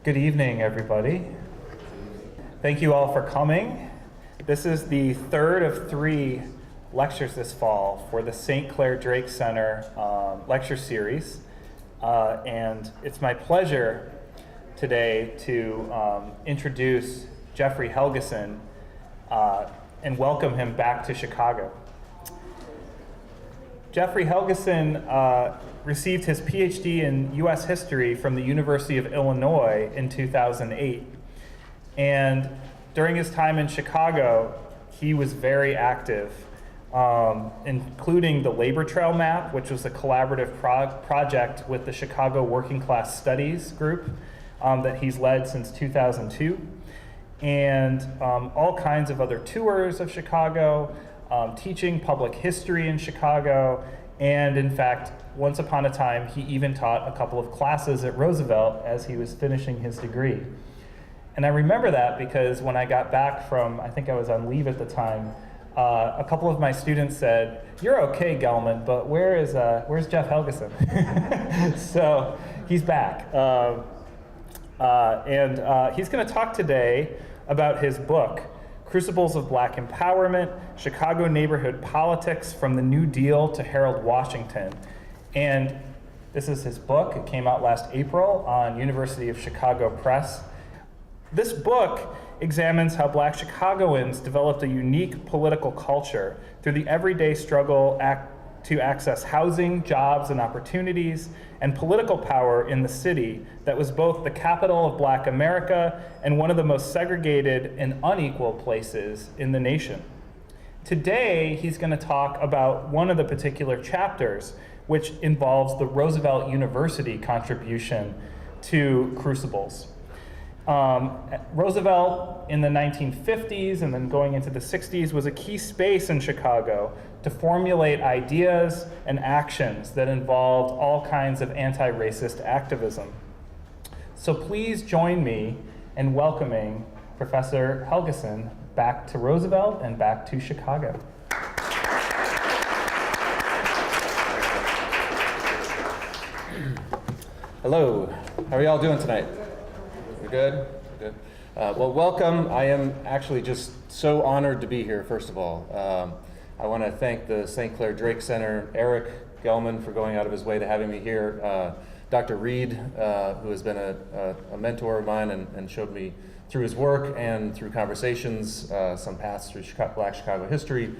Good evening, everybody. Thank you all for coming. This is the third of 3 lectures this fall for the Sinclair Drake Center lecture series. And it's my pleasure today to introduce Jeffrey Helgeson and welcome him back to Chicago. Jeffrey Helgeson received his PhD in U.S. history from the University of Illinois in 2008. And during his time in Chicago, he was very active, including the Labor Trail Map, which was a collaborative project with the Chicago Working Class Studies group that he's led since 2002, and all kinds of other tours of Chicago, teaching public history in Chicago, and in fact, once upon a time, he even taught a couple of classes at Roosevelt as he was finishing his degree. And I remember that because when I got back from, I think I was on leave at the time, a couple of my students said, "You're okay, Gelman, but where's Jeff Helgeson?" So he's back. And he's going to talk today about his book, Crucibles of Black Empowerment, Chicago Neighborhood Politics from the New Deal to Harold Washington. And this is his book. It came out last April on University of Chicago Press. This book examines how Black Chicagoans developed a unique political culture through the everyday struggle to access housing, jobs, and opportunities, and political power in the city that was both the capital of Black America and one of the most segregated and unequal places in the nation. Today, he's going to talk about one of the particular chapters, which involves the Roosevelt University contribution to Crucibles. Roosevelt in the 1950s and then going into the 60s was a key space in Chicago to formulate ideas and actions that involved all kinds of anti-racist activism. So please join me in welcoming Professor Helgeson back to Roosevelt and back to Chicago. Hello, how are y'all doing tonight? We're good? Good. Well, welcome. I am actually just so honored to be here, first of all. I want to thank the Sinclair Drake Center, Eric Gelman, for going out of his way to having me here. Dr. Reed, who has been a mentor of mine and showed me through his work and through conversations some paths through Black Chicago history.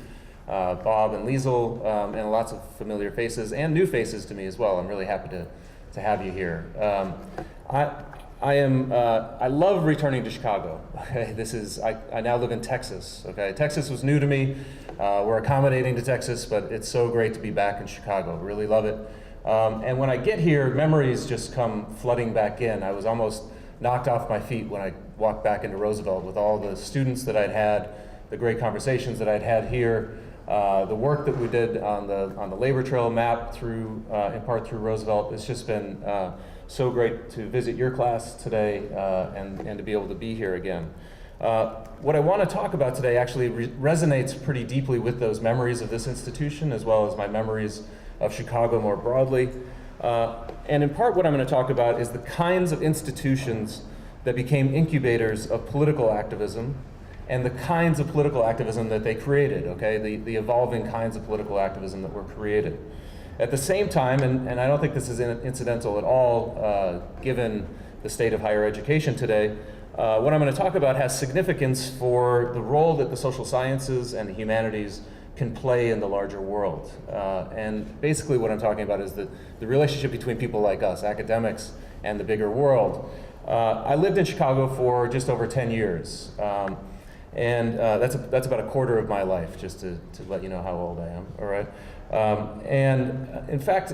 Bob and Liesel, and lots of familiar faces and new faces to me as well. I'm really happy to have you here. I love returning to Chicago. Okay, I now live in Texas. Okay, Texas was new to me. We're accommodating to Texas, but it's so great to be back in Chicago. Really love it. And when I get here, memories just come flooding back in. I was almost knocked off my feet when I walked back into Roosevelt with all the students that I'd had, the great conversations that I'd had here, the work that we did on the Labor Trail Map through, in part through Roosevelt. It's just been so great to visit your class today and to be able to be here again. What I want to talk about today actually resonates pretty deeply with those memories of this institution as well as my memories of Chicago more broadly. And in part what I'm going to talk about is the kinds of institutions that became incubators of political activism and the kinds of political activism that they created, okay? The evolving kinds of political activism that were created. At the same time, and I don't think this is incidental at all, given the state of higher education today, what I'm going to talk about has significance for the role that the social sciences and the humanities can play in the larger world. And basically what I'm talking about is the relationship between people like us, academics, and the bigger world. I lived in Chicago for just over 10 years. And that's about a quarter of my life, just to let you know how old I am, all right? And in fact,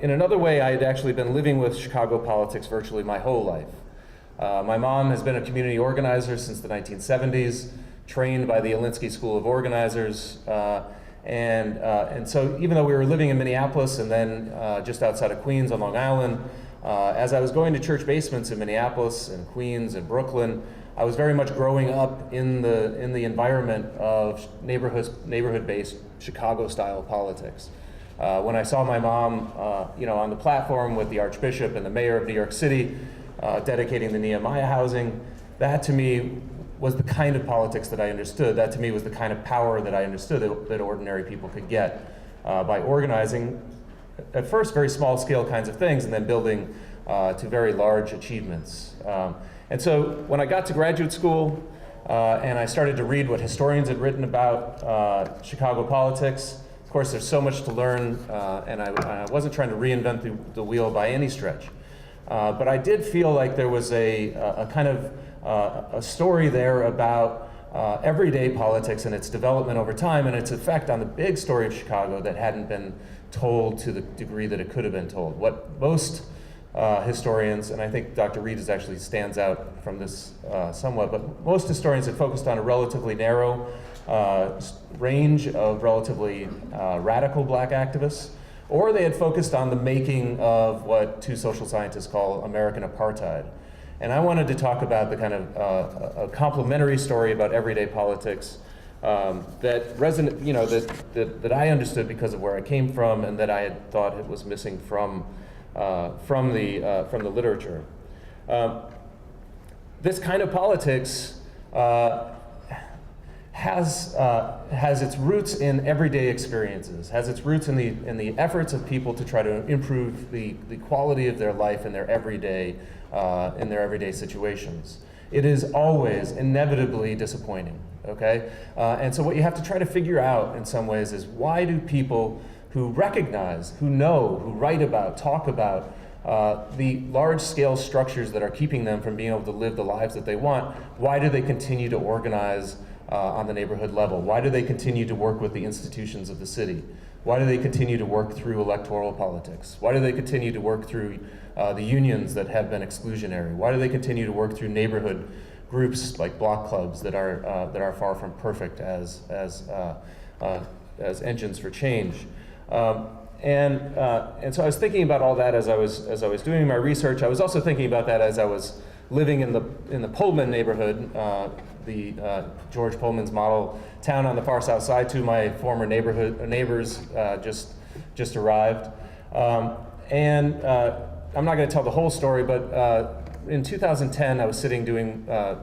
in another way, I had actually been living with Chicago politics virtually my whole life. My mom has been a community organizer since the 1970s, trained by the Alinsky School of Organizers. And so even though we were living in Minneapolis and then just outside of Queens on Long Island, as I was going to church basements in Minneapolis and Queens and Brooklyn, I was very much growing up in the environment of neighborhood-based Chicago-style politics. When I saw my mom, on the platform with the Archbishop and the mayor of New York City, dedicating the Nehemiah housing. That to me was the kind of politics that I understood. That to me was the kind of power that I understood that ordinary people could get by organizing, at first, very small scale kinds of things, and then building to very large achievements. And so when I got to graduate school and I started to read what historians had written about Chicago politics, of course there's so much to learn, and I wasn't trying to reinvent the wheel by any stretch. But I did feel like there was a kind of a story there about everyday politics and its development over time and its effect on the big story of Chicago that hadn't been told to the degree that it could have been told. What most historians, and I think Dr. Reed actually stands out from this somewhat, but most historians have focused on a relatively narrow range of relatively radical black activists, or they had focused on the making of what two social scientists call American apartheid. And I wanted to talk about the kind of a complementary story about everyday politics that resonate, you know, that I understood because of where I came from, and that I had thought it was missing from the literature. This kind of politics has its roots in everyday experiences, has its roots in the efforts of people to try to improve the quality of their life in their everyday situations. It is always inevitably disappointing, okay? And so what you have to try to figure out in some ways is, why do people who recognize, who know, who write about, talk about the large-scale structures that are keeping them from being able to live the lives that they want, why do they continue to organize on the neighborhood level? Why do they continue to work with the institutions of the city? Why do they continue to work through electoral politics? Why do they continue to work through the unions that have been exclusionary? Why do they continue to work through neighborhood groups like block clubs that are far from perfect as engines for change? And so I was thinking about all that as I was doing my research. I was also thinking about that as I was living in the Pullman neighborhood, George Pullman's model town on the far south side. Two of my former neighbors just arrived, and I'm not going to tell the whole story, but in 2010 I was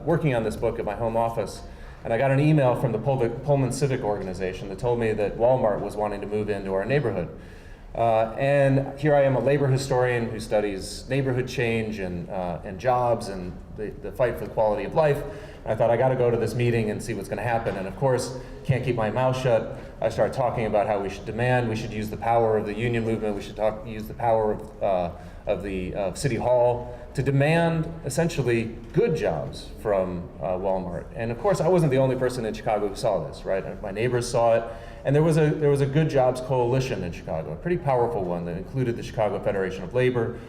working on this book at my home office, and I got an email from the Pullman Civic Organization that told me that Walmart was wanting to move into our neighborhood. And here I am, a labor historian who studies neighborhood change and jobs and the fight for the quality of life. And I thought, I got to go to this meeting and see what's going to happen. And of course, can't keep my mouth shut. I started talking about how we should use the power of the union movement. We should use the power of City Hall to demand essentially good jobs from Walmart. And of course, I wasn't the only person in Chicago who saw this, right? My neighbors saw it. And there was a good jobs coalition in Chicago, a pretty powerful one that included the Chicago Federation of Labor,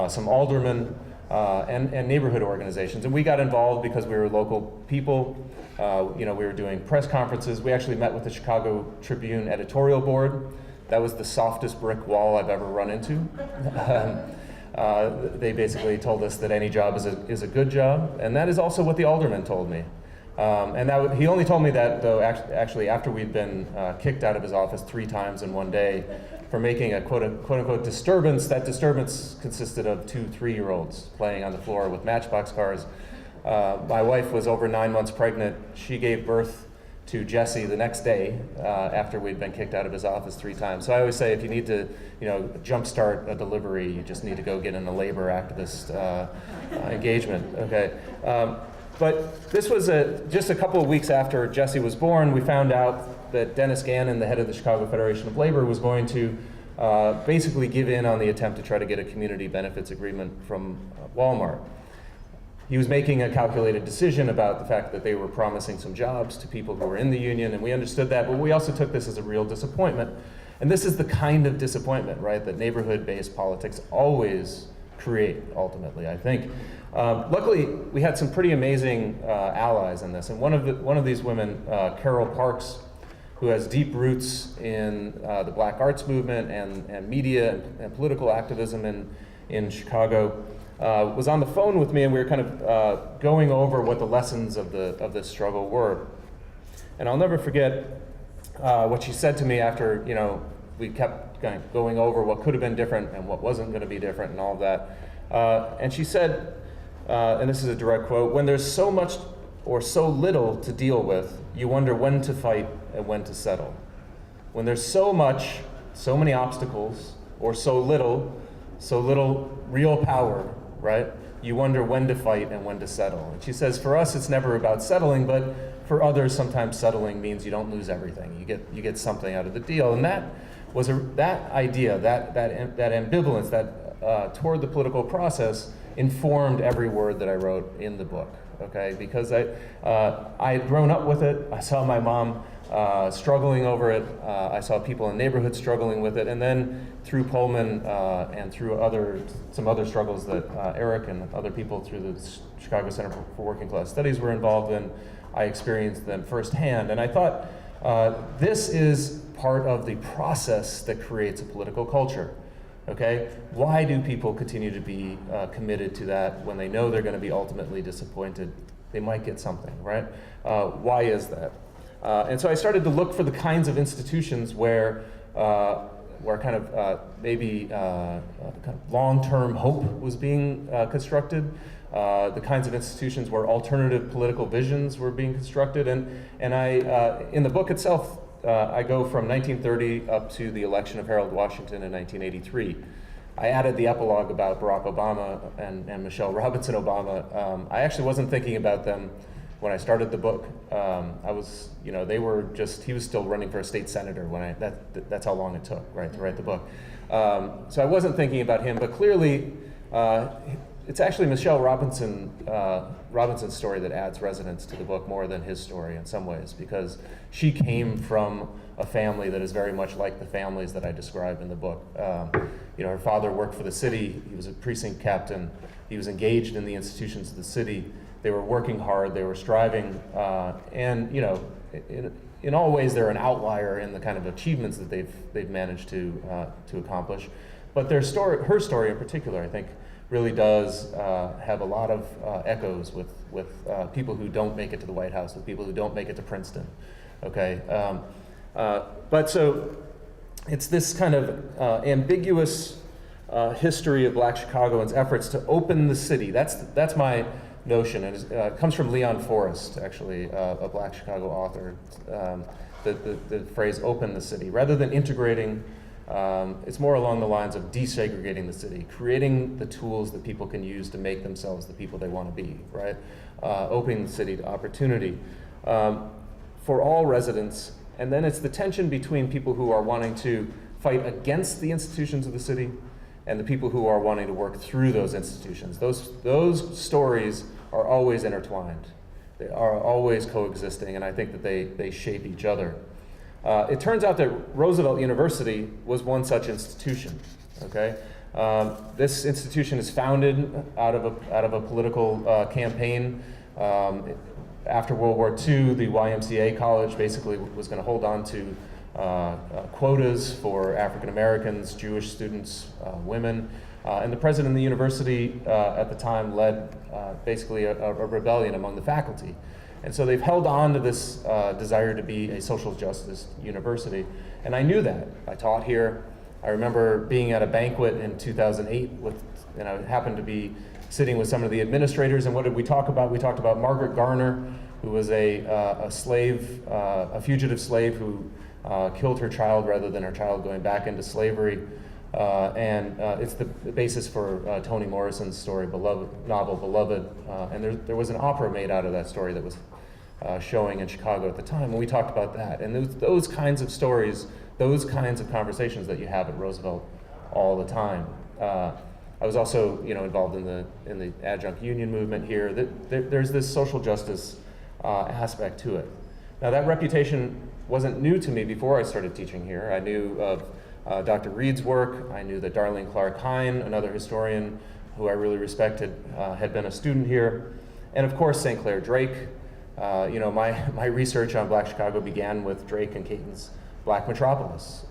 some aldermen, and neighborhood organizations. And we got involved because we were local people. We were doing press conferences. We actually met with the Chicago Tribune editorial board. That was the softest brick wall I've ever run into. They basically told us that any job is a good job, and that is also what the alderman told me. He only told me that, though, actually after we'd been kicked out of his office 3 times in one day for making a quote-unquote disturbance. That disturbance consisted of 2 3-year-olds playing on the floor with matchbox cars. My wife was over 9 months pregnant. She gave birth to Jesse the next day after we'd been kicked out of his office 3 times. So I always say, if you need to, jumpstart a delivery, you just need to go get in a labor activist engagement. Okay. But this was just a couple of weeks after Jesse was born. We found out that Dennis Gannon, the head of the Chicago Federation of Labor, was going to basically give in on the attempt to try to get a community benefits agreement from Walmart. He was making a calculated decision about the fact that they were promising some jobs to people who were in the union, and we understood that, but we also took this as a real disappointment. And this is the kind of disappointment, right, that neighborhood-based politics always create, ultimately, I think. Luckily, we had some pretty amazing allies in this, and one of these women, Carol Parks, who has deep roots in the Black arts movement and media and political activism in Chicago, was on the phone with me, and we were kind of going over what the lessons of this struggle were. And I'll never forget what she said to me after we kept kind of going over what could have been different and what wasn't going to be different and all of that. And she said, and this is a direct quote, "When there's so much or so little to deal with, you wonder when to fight and when to settle. When there's so much, so many obstacles, or so little real power, right? You wonder when to fight and when to settle." And she says, for us, it's never about settling, but for others, sometimes settling means you don't lose everything. You get something out of the deal. And that was that idea, that ambivalence, that toward the political process informed every word that I wrote in the book. Okay, because I had grown up with it. I saw my mom struggling over it. I saw people in neighborhoods struggling with it, and then through Pullman and through some other struggles that Eric and other people through the Chicago Center for Working Class Studies were involved in, I experienced them firsthand. And I thought this is part of the process that creates a political culture. Okay, why do people continue to be committed to that when they know they're going to be ultimately disappointed? They might get something, right? Why is that? And so I started to look for the kinds of institutions where kind of maybe kind of long-term hope was being constructed, the kinds of institutions where alternative political visions were being constructed, and I in the book itself. I go from 1930 up to the election of Harold Washington in 1983. I added the epilogue about Barack Obama and Michelle Robinson Obama. I actually wasn't thinking about them when I started the book. They were just, he was still running for a state senator when that's how long it took, right, to write the book. So I wasn't thinking about him, but clearly it's actually Michelle Robinson's story that adds resonance to the book more than his story in some ways, because she came from a family that is very much like the families that I describe in the book. Her father worked for the city. He was a precinct captain. He was engaged in the institutions of the city. They were working hard. They were striving, and in all ways they're an outlier in the kind of achievements that they've managed to accomplish. But her story in particular, I think, really does have a lot of echoes with people who don't make it to the White House, with people who don't make it to Princeton. Okay, but so it's this kind of ambiguous history of Black Chicagoans' efforts to open the city. That's my notion. It comes from Leon Forrest, actually, a Black Chicago author. The phrase "open the city," rather than integrating. It's more along the lines of desegregating the city, creating the tools that people can use to make themselves the people they want to be, right? Opening the city to opportunity for all residents. And then it's the tension between people who are wanting to fight against the institutions of the city and the people who are wanting to work through those institutions. Those stories are always intertwined. They are always coexisting, and I think that they shape each other. It turns out that Roosevelt University was one such institution. Okay, this institution is founded out of a political campaign. After World War II, the YMCA college basically was going to hold on to quotas for African Americans, Jewish students, women, and the president of the university at the time led basically a rebellion among the faculty. And so they've held on to this desire to be a social justice university. And I knew that. I taught here. I remember being at a banquet in 2008 and I happened to be sitting with some of the administrators, and what did we talk about? We talked about Margaret Garner, who was a slave, a fugitive slave who killed her child rather than her child going back into slavery. And it's the basis for Toni Morrison's story, Beloved. And there was an opera made out of that story that was showing in Chicago at the time, and we talked about that. And those kinds of stories, those kinds of conversations that you have at Roosevelt all the time. I was also, involved in the adjunct union movement here. There's this social justice aspect to it. Now, that reputation wasn't new to me before I started teaching here. I knew of Dr. Reed's work. I knew that Darlene Clark Hine, another historian who I really respected, had been a student here. And of course, Sinclair Drake. My research on Black Chicago began with Drake and Caton's Black Metropolis.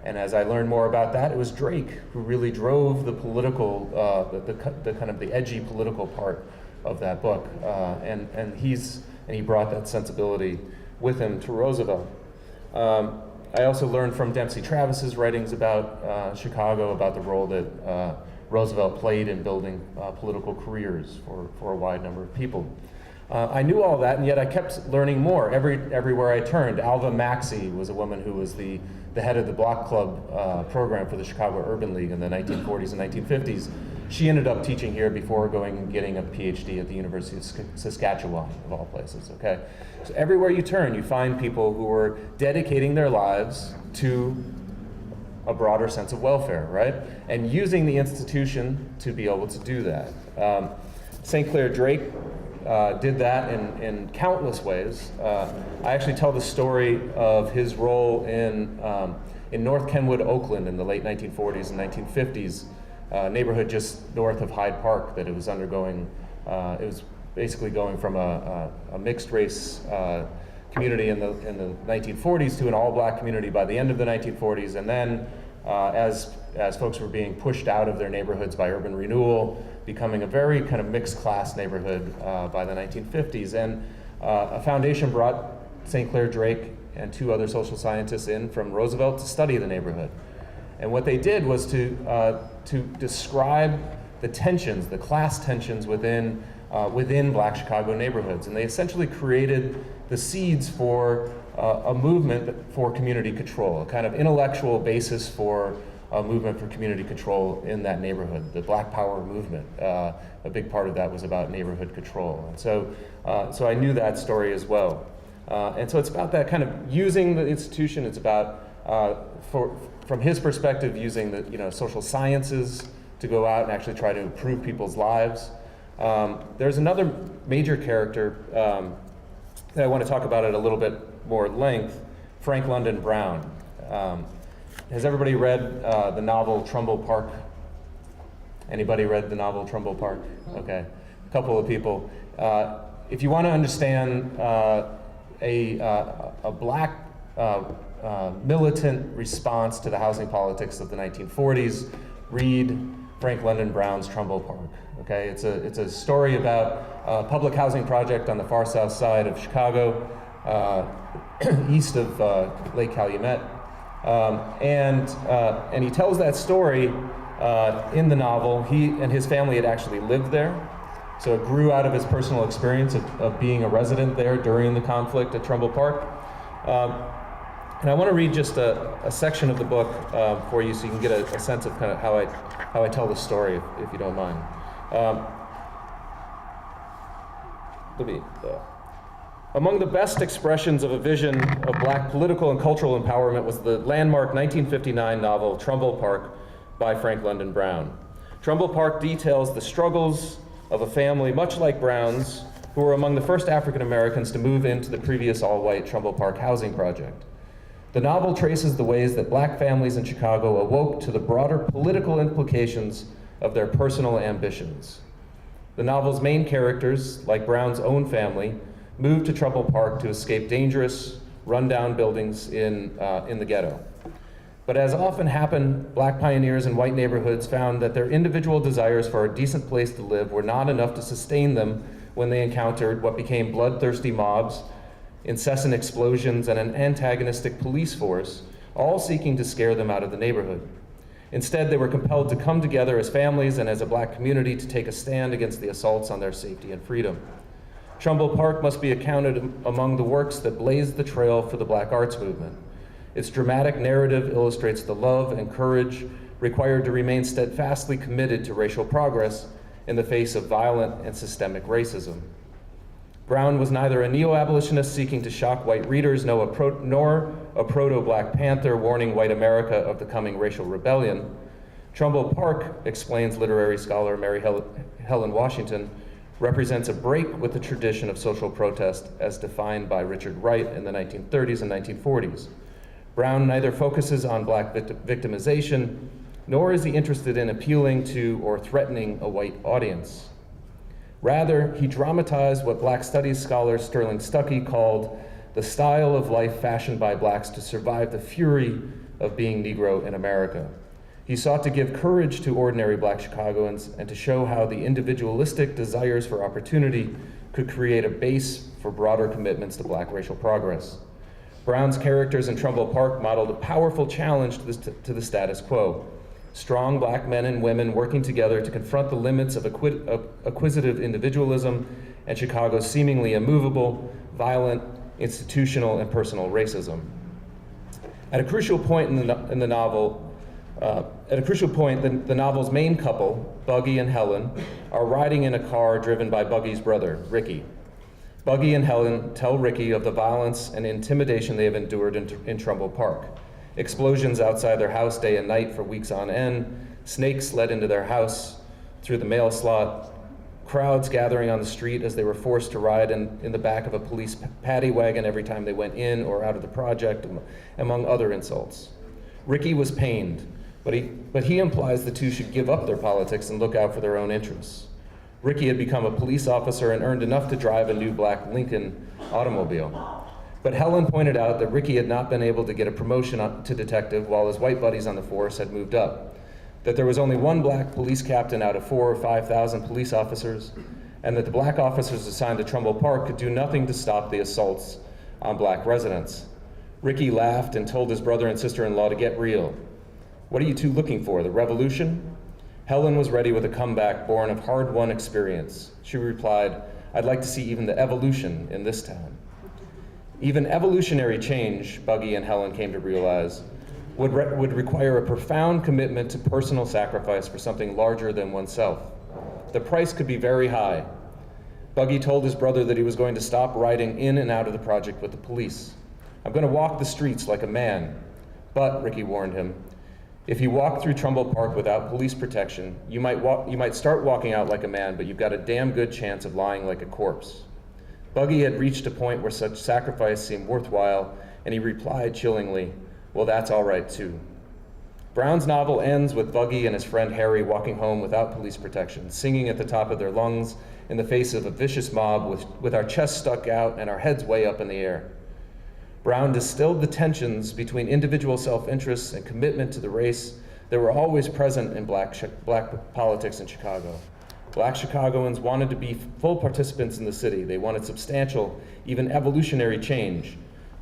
And as I learned more about that, it was Drake who really drove the political, the kind of the edgy political part of that book. And he brought that sensibility with him to Roosevelt. I also learned from Dempsey Travis's writings about Chicago, about the role that Roosevelt played in building political careers for a wide number of people. I knew all that, and yet I kept learning more everywhere I turned. Alva Maxey was a woman who was the head of the Block Club program for the Chicago Urban League in the 1940s and 1950s. She ended up teaching here before going and getting a PhD at the University of Saskatchewan, of all places, okay? So everywhere you turn, you find people who are dedicating their lives to a broader sense of welfare, right? And using the institution to be able to do that. Sinclair Drake did that in countless ways. I actually tell the story of his role in North Kenwood, Oakland in the late 1940s and 1950s, neighborhood just north of Hyde Park that it was undergoing. It was basically going from a mixed race community in the 1940s to an all-black community by the end of the 1940s, and then as folks were being pushed out of their neighborhoods by urban renewal, becoming a very kind of mixed class neighborhood by the 1950s. And a foundation brought Sinclair Drake and two other social scientists in from Roosevelt to study the neighborhood. And what they did was to describe the tensions, the class tensions within Black Chicago neighborhoods. And they essentially created the seeds for a movement for community control, a kind of intellectual basis for a movement for community control in that neighborhood, the Black Power movement. A big part of that was about neighborhood control. And so I knew that story as well. And so it's about that kind of using the institution. It's about, from his perspective, using the social sciences to go out and actually try to improve people's lives. There's another major character that I want to talk about at a little bit more length, Frank London Brown. Has everybody read the novel Trumbull Park? Anybody read the novel Trumbull Park? Okay, a couple of people. If you want to understand a black militant response to the housing politics of the 1940s, read Frank London Brown's Trumbull Park. Okay, it's a story about a public housing project on the far south side of Chicago, east of Lake Calumet, and he tells that story in the novel. He and his family had actually lived there, so it grew out of his personal experience of being a resident there during the conflict at Trumbull Park. And I want to read just a section of the book for you, so you can get a sense of kind of how I tell the story, if you don't mind. Among the best expressions of a vision of Black political and cultural empowerment was the landmark 1959 novel Trumbull Park by Frank London Brown. Trumbull Park details the struggles of a family much like Brown's, who were among the first African Americans to move into the previous all-white Trumbull Park housing project. The novel traces the ways that Black families in Chicago awoke to the broader political implications of their personal ambitions. The novel's main characters, like Brown's own family, moved to Trumbull Park to escape dangerous, rundown buildings in the ghetto. But as often happened, Black pioneers in white neighborhoods found that their individual desires for a decent place to live were not enough to sustain them when they encountered what became bloodthirsty mobs, incessant explosions, and an antagonistic police force, all seeking to scare them out of the neighborhood. Instead, they were compelled to come together as families and as a Black community to take a stand against the assaults on their safety and freedom. Trumbull Park must be accounted among the works that blazed the trail for the Black arts movement. Its dramatic narrative illustrates the love and courage required to remain steadfastly committed to racial progress in the face of violent and systemic racism. Brown was neither a neo-abolitionist seeking to shock white readers, nor a proto-Black Panther warning white America of the coming racial rebellion. Trumbull Park, explains literary scholar Mary Helen Washington, represents a break with the tradition of social protest as defined by Richard Wright in the 1930s and 1940s. Brown neither focuses on Black victimization, nor is he interested in appealing to or threatening a white audience. Rather, he dramatized what Black studies scholar Sterling Stuckey called the style of life fashioned by Blacks to survive the fury of being Negro in America. He sought to give courage to ordinary Black Chicagoans and to show how the individualistic desires for opportunity could create a base for broader commitments to Black racial progress. Brown's characters in Trumbull Park modeled a powerful challenge to the status quo. strong black men and women working together to confront the limits of acquisitive individualism and Chicago's seemingly immovable, violent, institutional, and personal racism. At a crucial point in the novel, the novel's main couple, Buggy and Helen, are riding in a car driven by Buggy's brother, Ricky. Buggy and Helen tell Ricky of the violence and intimidation they have endured in Trumbull Park. Explosions outside their house day and night for weeks on end, snakes led into their house through the mail slot, crowds gathering on the street as they were forced to ride in the back of a police paddy wagon every time they went in or out of the project, among other insults. Ricky was pained, but he implies the two should give up their politics and look out for their own interests. Ricky had become a police officer and earned enough to drive a new black Lincoln automobile. But Helen pointed out that Ricky had not been able to get a promotion to detective while his white buddies on the force had moved up, that there was only one black police captain out of 4,000 or 5,000 police officers, and that the black officers assigned to Trumbull Park could do nothing to stop the assaults on black residents. Ricky laughed and told his brother and sister-in-law to get real. What are you two looking for, the revolution? Helen was ready with a comeback born of hard-won experience. She replied, I'd like to see even the evolution in this town. Even evolutionary change, Buggy and Helen came to realize, would require a profound commitment to personal sacrifice for something larger than oneself. The price could be very high. Buggy told his brother that he was going to stop riding in and out of the project with the police. I'm going to walk the streets like a man. But, Ricky warned him, if you walk through Trumbull Park without police protection, you might start walking out like a man, but you've got a damn good chance of lying like a corpse. Buggy had reached a point where such sacrifice seemed worthwhile, and he replied chillingly, well, that's all right too. Brown's novel ends with Buggy and his friend Harry walking home without police protection, singing at the top of their lungs in the face of a vicious mob with our chests stuck out and our heads way up in the air. Brown distilled the tensions between individual self-interest and commitment to the race that were always present in black politics in Chicago. Black Chicagoans wanted to be full participants in the city. They wanted substantial, even evolutionary change.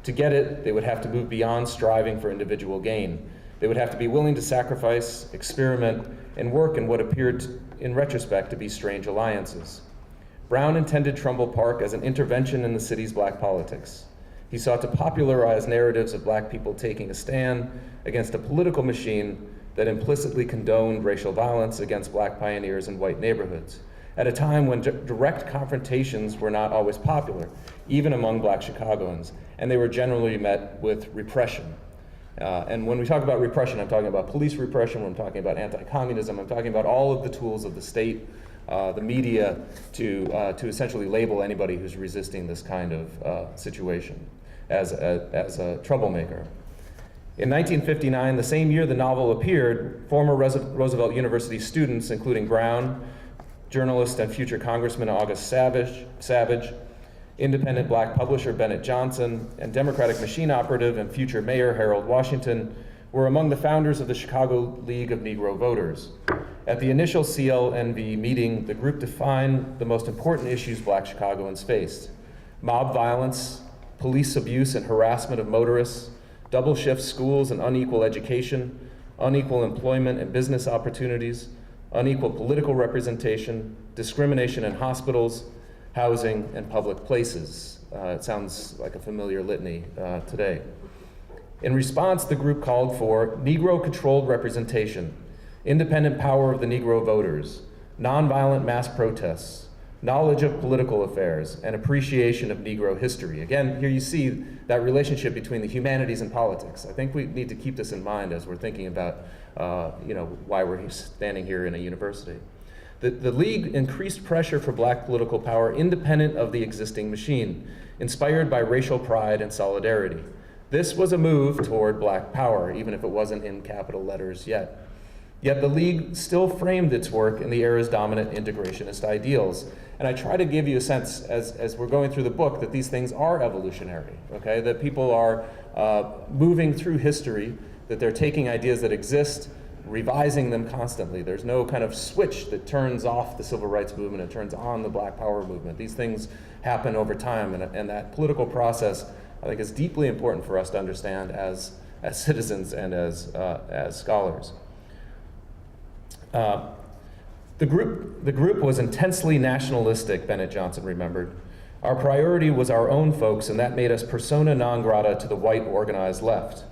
To get it, they would have to move beyond striving for individual gain. They would have to be willing to sacrifice, experiment, and work in what appeared, in retrospect, to be strange alliances. Brown intended Trumbull Park as an intervention in the city's black politics. He sought to popularize narratives of black people taking a stand against a political machine that implicitly condoned racial violence against black pioneers in white neighborhoods, at a time when direct confrontations were not always popular, even among black Chicagoans, and they were generally met with repression. And when we talk about repression, I'm talking about police repression, when I'm talking about anti-communism, I'm talking about all of the tools of the state, the media, to essentially label anybody who's resisting this kind of situation as a troublemaker. In 1959, the same year the novel appeared, former Roosevelt University students, including Brown, journalist and future Congressman August Savage, independent black publisher Bennett Johnson, and Democratic machine operative and future mayor Harold Washington, were among the founders of the Chicago League of Negro Voters. At the initial CLNV meeting, the group defined the most important issues black Chicagoans faced: mob violence, police abuse and harassment of motorists, double shift schools and unequal education, unequal employment and business opportunities, unequal political representation, discrimination in hospitals, housing, and public places. It sounds like a familiar litany today. In response, the group called for Negro-controlled representation, independent power of the Negro voters, nonviolent mass protests, knowledge of political affairs, and appreciation of Negro history. Again, here you see that relationship between the humanities and politics. I think we need to keep this in mind as we're thinking about why we're standing here in a university. The League increased pressure for black political power independent of the existing machine, inspired by racial pride and solidarity. This was a move toward black power, even if it wasn't in capital letters yet. Yet the League still framed its work in the era's dominant integrationist ideals. And I try to give you a sense, as we're going through the book, that these things are evolutionary, okay? That people are moving through history, that they're taking ideas that exist, revising them constantly. There's no kind of switch that turns off the civil rights movement and turns on the black power movement. These things happen over time, and that political process, I think, is deeply important for us to understand as citizens and as scholars. The group was intensely nationalistic, Bennett Johnson remembered. Our priority was our own folks, and that made us persona non grata to the white organized left.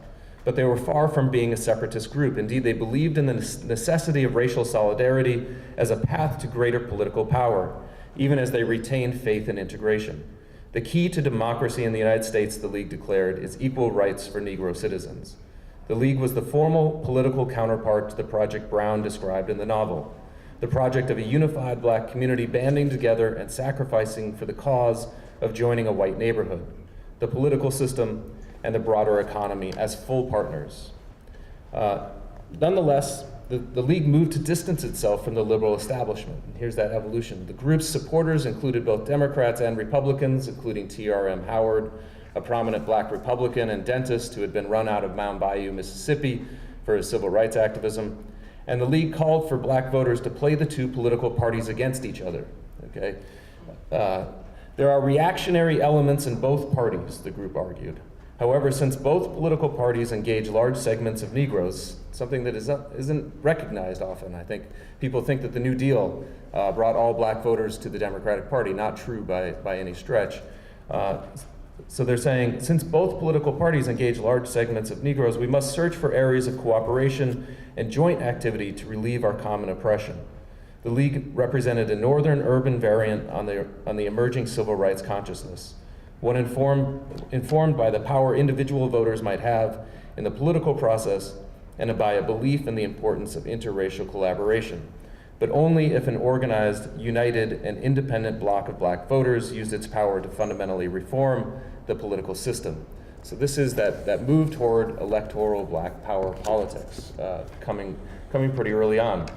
But they were far from being a separatist group. Indeed, they believed in the necessity of racial solidarity as a path to greater political power, even as they retained faith in integration. The key to democracy in the United States, the League declared, is equal rights for Negro citizens. The League was the formal political counterpart to the Project Brown described in the novel, the project of a unified black community banding together and sacrificing for the cause of joining a white neighborhood, the political system, and the broader economy as full partners. Nonetheless, the League moved to distance itself from the liberal establishment. And here's that evolution. The group's supporters included both Democrats and Republicans, including T.R.M. Howard, a prominent black Republican and dentist who had been run out of Mound Bayou, Mississippi for his civil rights activism. And the League called for black voters to play the two political parties against each other, okay? There are reactionary elements in both parties, the group argued. However, since both political parties engage large segments of Negroes, something that isn't recognized often, I think people think that the New Deal brought all black voters to the Democratic Party, not true by any stretch. So they're saying, since both political parties engage large segments of Negroes, we must search for areas of cooperation and joint activity to relieve our common oppression. The League represented a northern urban variant on the emerging civil rights consciousness, one informed by the power individual voters might have in the political process and by a belief in the importance of interracial collaboration, but only if an organized, united, and independent bloc of black voters used its power to fundamentally reform the political system. So this is that move toward electoral black power politics coming pretty early on.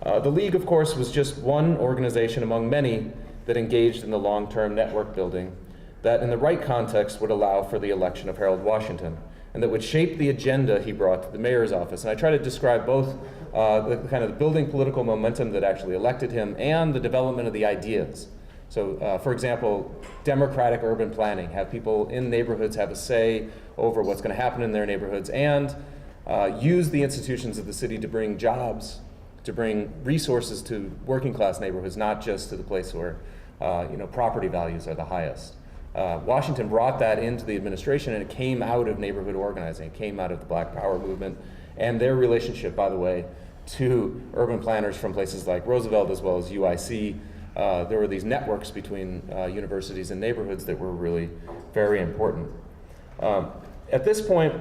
The League, of course, was just one organization among many that engaged in the long-term network building that in the right context would allow for the election of Harold Washington, and that would shape the agenda he brought to the mayor's office. And I try to describe both the kind of building political momentum that actually elected him and the development of the ideas. So, for example, democratic urban planning, have people in neighborhoods have a say over what's going to happen in their neighborhoods, and use the institutions of the city to bring jobs, to bring resources to working class neighborhoods, not just to the place where property values are the highest. Washington brought that into the administration, and it came out of neighborhood organizing. It came out of the Black Power movement and their relationship, by the way, to urban planners from places like Roosevelt as well as UIC. There were these networks between universities and neighborhoods that were really very important. At this point,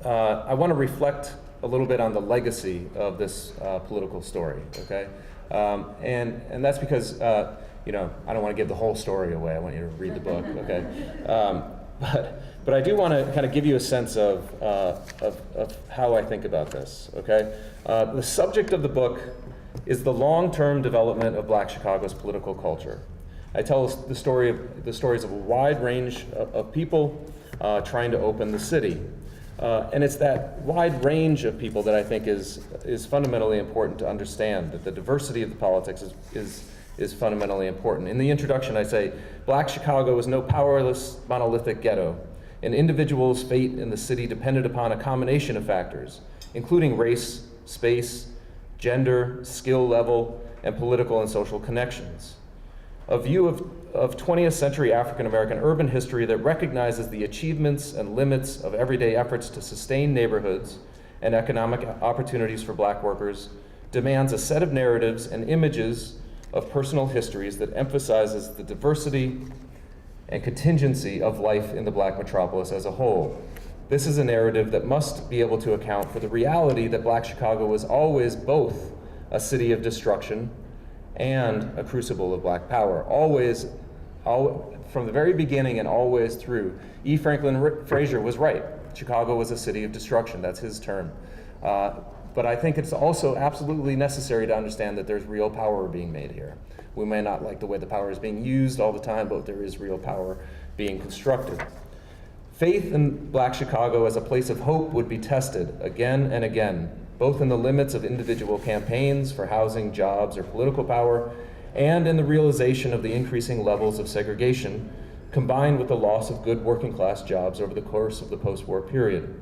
I want to reflect a little bit on the legacy of this political story, okay? And that's because I don't want to give the whole story away. I want you to read the book, okay? But I do want to kind of give you a sense of how I think about this, okay? The subject of the book is the long-term development of Black Chicago's political culture. I tell the stories of a wide range of people trying to open the city. And it's that wide range of people that I think is fundamentally important to understand, that the diversity of the politics is fundamentally important. In the introduction, I say, Black Chicago is no powerless, monolithic ghetto. An individual's fate in the city depended upon a combination of factors, including race, space, gender, skill level, and political and social connections. A view of 20th century African American urban history that recognizes the achievements and limits of everyday efforts to sustain neighborhoods and economic opportunities for black workers demands a set of narratives and images of personal histories that emphasizes the diversity and contingency of life in the black metropolis as a whole. This is a narrative that must be able to account for the reality that Black Chicago was always both a city of destruction and a crucible of black power. From the very beginning and always through. E. Franklin Frazier was right. Chicago was a city of destruction. That's his term. But I think it's also absolutely necessary to understand that there's real power being made here. We may not like the way the power is being used all the time, but there is real power being constructed. Faith in Black Chicago as a place of hope would be tested again and again, both in the limits of individual campaigns for housing, jobs, or political power, and in the realization of the increasing levels of segregation, combined with the loss of good working class jobs over the course of the post-war period.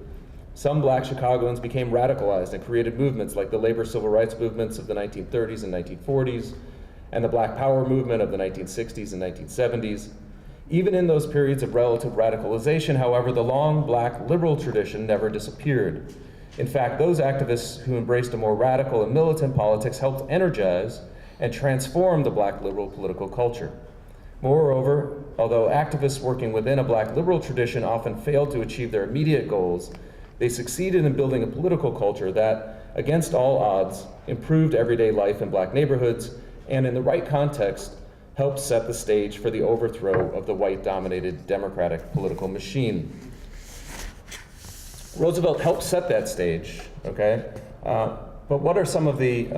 Some black Chicagoans became radicalized and created movements like the labor civil rights movements of the 1930s and 1940s, and the Black Power movement of the 1960s and 1970s. Even in those periods of relative radicalization, however, the long black liberal tradition never disappeared. In fact, those activists who embraced a more radical and militant politics helped energize and transform the black liberal political culture. Moreover, although activists working within a black liberal tradition often failed to achieve their immediate goals, they succeeded in building a political culture that, against all odds, improved everyday life in black neighborhoods and, in the right context, helped set the stage for the overthrow of the white-dominated democratic political machine. Roosevelt helped set that stage, okay? But what are some of the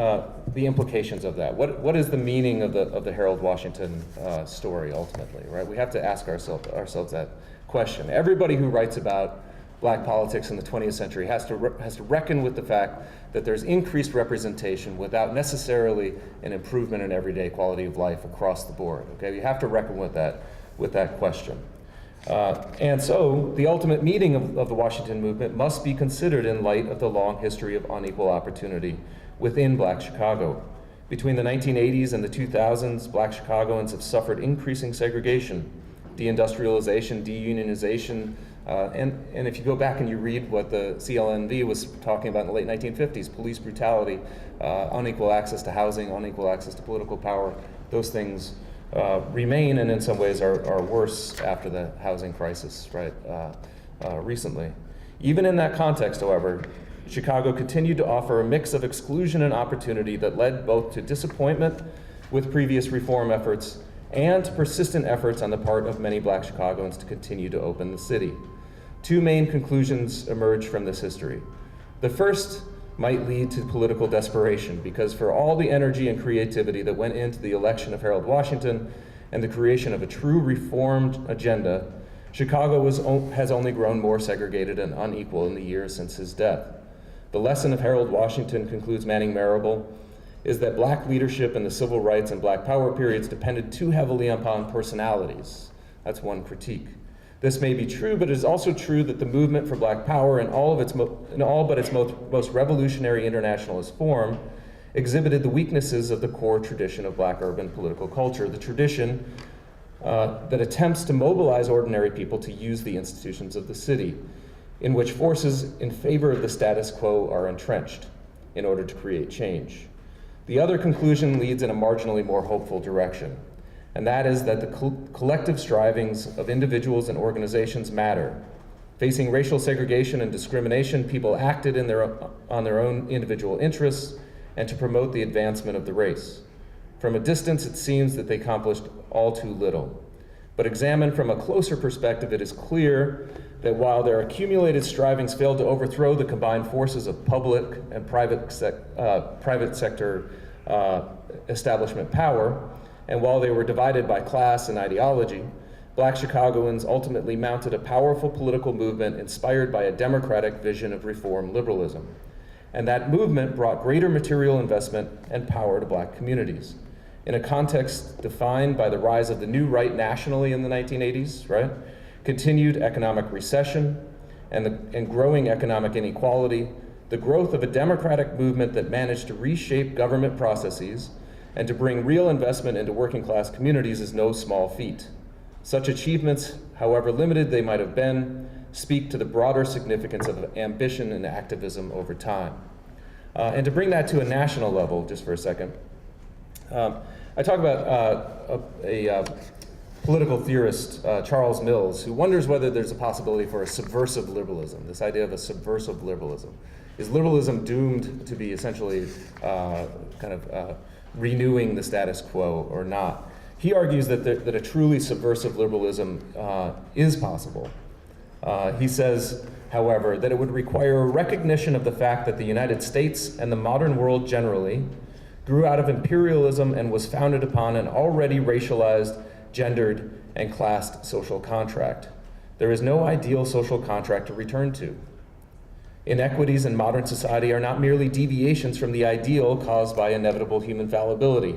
implications of that? What is the meaning of the Harold Washington story ultimately, right? We have to ask ourselves that question. Everybody who writes about black politics in the 20th century has to reckon with the fact that there's increased representation without necessarily an improvement in everyday quality of life across the board. Okay, you have to reckon with that question. And so the ultimate meaning of the Washington movement must be considered in light of the long history of unequal opportunity within black Chicago. Between the 1980s and the 2000s, black Chicagoans have suffered increasing segregation, deindustrialization, deunionization, and if you go back and you read what the CLNV was talking about in the late 1950s, police brutality, unequal access to housing, unequal access to political power, those things remain and in some ways are worse after the housing crisis, right, recently. Even in that context, however, Chicago continued to offer a mix of exclusion and opportunity that led both to disappointment with previous reform efforts and to persistent efforts on the part of many black Chicagoans to continue to open the city. Two main conclusions emerge from this history. The first might lead to political desperation, because for all the energy and creativity that went into the election of Harold Washington and the creation of a true reformed agenda, Chicago has only grown more segregated and unequal in the years since his death. The lesson of Harold Washington, concludes Manning Marable, is that black leadership in the civil rights and black power periods depended too heavily upon personalities. That's one critique. This may be true, but it is also true that the movement for black power in all but its most revolutionary internationalist form exhibited the weaknesses of the core tradition of black urban political culture, the tradition that attempts to mobilize ordinary people to use the institutions of the city, in which forces in favor of the status quo are entrenched in order to create change. The other conclusion leads in a marginally more hopeful direction, and that is that the collective strivings of individuals and organizations matter. Facing racial segregation and discrimination, people acted on their own individual interests and to promote the advancement of the race. From a distance, it seems that they accomplished all too little. But examined from a closer perspective, it is clear that while their accumulated strivings failed to overthrow the combined forces of public and private sector establishment power, and while they were divided by class and ideology, black Chicagoans ultimately mounted a powerful political movement inspired by a democratic vision of reform liberalism. And that movement brought greater material investment and power to black communities. In a context defined by the rise of the new right nationally in the 1980s, right? Continued economic recession and growing economic inequality, the growth of a democratic movement that managed to reshape government processes and to bring real investment into working class communities is no small feat. Such achievements, however limited they might have been, speak to the broader significance of ambition and activism over time. And to bring that to a national level, just for a second, I talk about a political theorist, Charles Mills, who wonders whether there's a possibility for a subversive liberalism, this idea of a subversive liberalism. Is liberalism doomed to be essentially renewing the status quo or not? He argues that a truly subversive liberalism is possible. He says, however, that it would require a recognition of the fact that the United States and the modern world generally grew out of imperialism and was founded upon an already racialized, gendered, and classed social contract. There is no ideal social contract to return to. Inequities in modern society are not merely deviations from the ideal caused by inevitable human fallibility.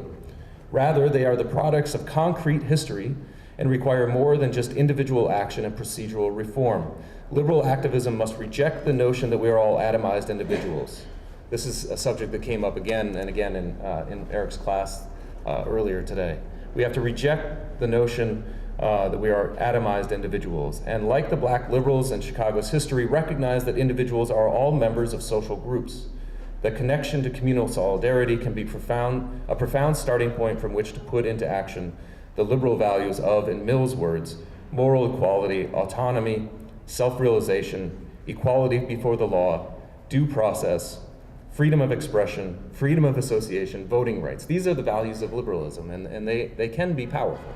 Rather, they are the products of concrete history and require more than just individual action and procedural reform. Liberal activism must reject the notion that we are all atomized individuals. This is a subject that came up again and again in Eric's class earlier today. We have to reject the notion that we are atomized individuals, and like the black liberals in Chicago's history, recognize that individuals are all members of social groups. That connection to communal solidarity can be a profound starting point from which to put into action the liberal values of, in Mill's words, moral equality, autonomy, self-realization, equality before the law, due process, freedom of expression, freedom of association, voting rights. These are the values of liberalism, and they can be powerful.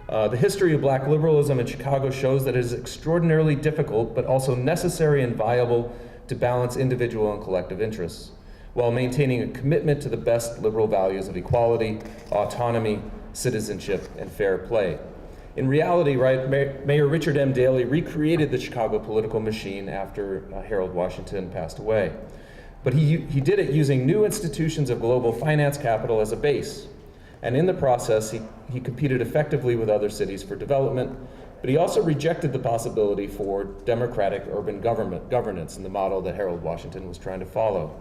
The history of black liberalism in Chicago shows that it is extraordinarily difficult, but also necessary and viable to balance individual and collective interests, while maintaining a commitment to the best liberal values of equality, autonomy, citizenship, and fair play. In reality, right, Mayor Richard M. Daley recreated the Chicago political machine after Harold Washington passed away. But he did it using new institutions of global finance capital as a base. And in the process, he competed effectively with other cities for development, but he also rejected the possibility for democratic urban governance in the model that Harold Washington was trying to follow.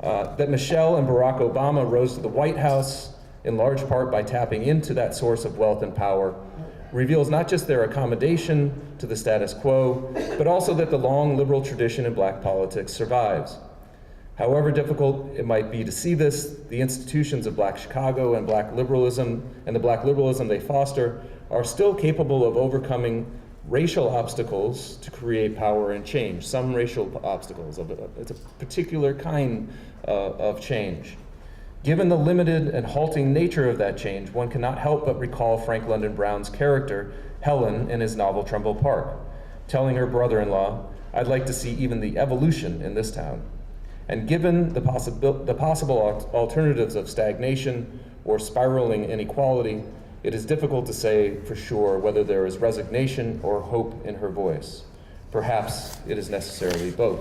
That Michelle and Barack Obama rose to the White House in large part by tapping into that source of wealth and power reveals not just their accommodation to the status quo, but also that the long liberal tradition in black politics survives. However difficult it might be to see this, the institutions of black Chicago and black liberalism and the black liberalism they foster are still capable of overcoming racial obstacles to create power and change. Some racial obstacles, it's a particular kind of change. Given the limited and halting nature of that change, one cannot help but recall Frank London Brown's character, Helen, in his novel Trumbull Park, telling her brother-in-law, "I'd like to see even the evolution in this town." And given the possible alternatives of stagnation or spiraling inequality, it is difficult to say for sure whether there is resignation or hope in her voice. Perhaps it is necessarily both.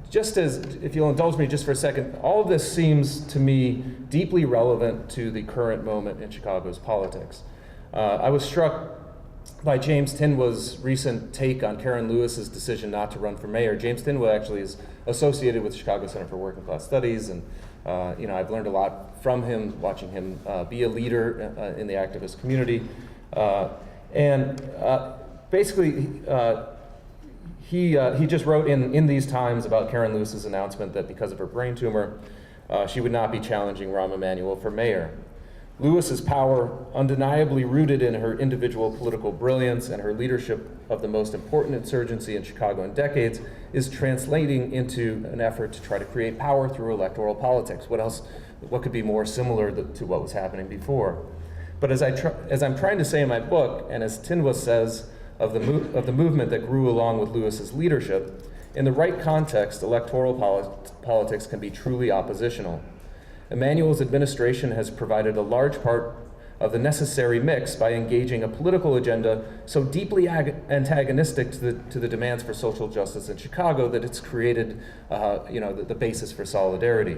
Just as, if you'll indulge me just for a second, all of this seems to me deeply relevant to the current moment in Chicago's politics. I was struck by James Tinwa's recent take on Karen Lewis's decision not to run for mayor. James Tinwa actually is associated with the Chicago Center for Working Class Studies, and I've learned a lot from him, watching him be a leader in the activist community. Basically, he just wrote in these times about Karen Lewis's announcement that because of her brain tumor, she would not be challenging Rahm Emanuel for mayor. Lewis's power, undeniably rooted in her individual political brilliance and her leadership of the most important insurgency in Chicago in decades, is translating into an effort to try to create power through electoral politics. What could be more similar to what was happening before? But as I'm trying to say in my book, and as Tinwa says of the movement that grew along with Lewis's leadership, in the right context, electoral politics can be truly oppositional. Emanuel's administration has provided a large part of the necessary mix by engaging a political agenda so deeply antagonistic to the demands for social justice in Chicago that it's created the basis for solidarity.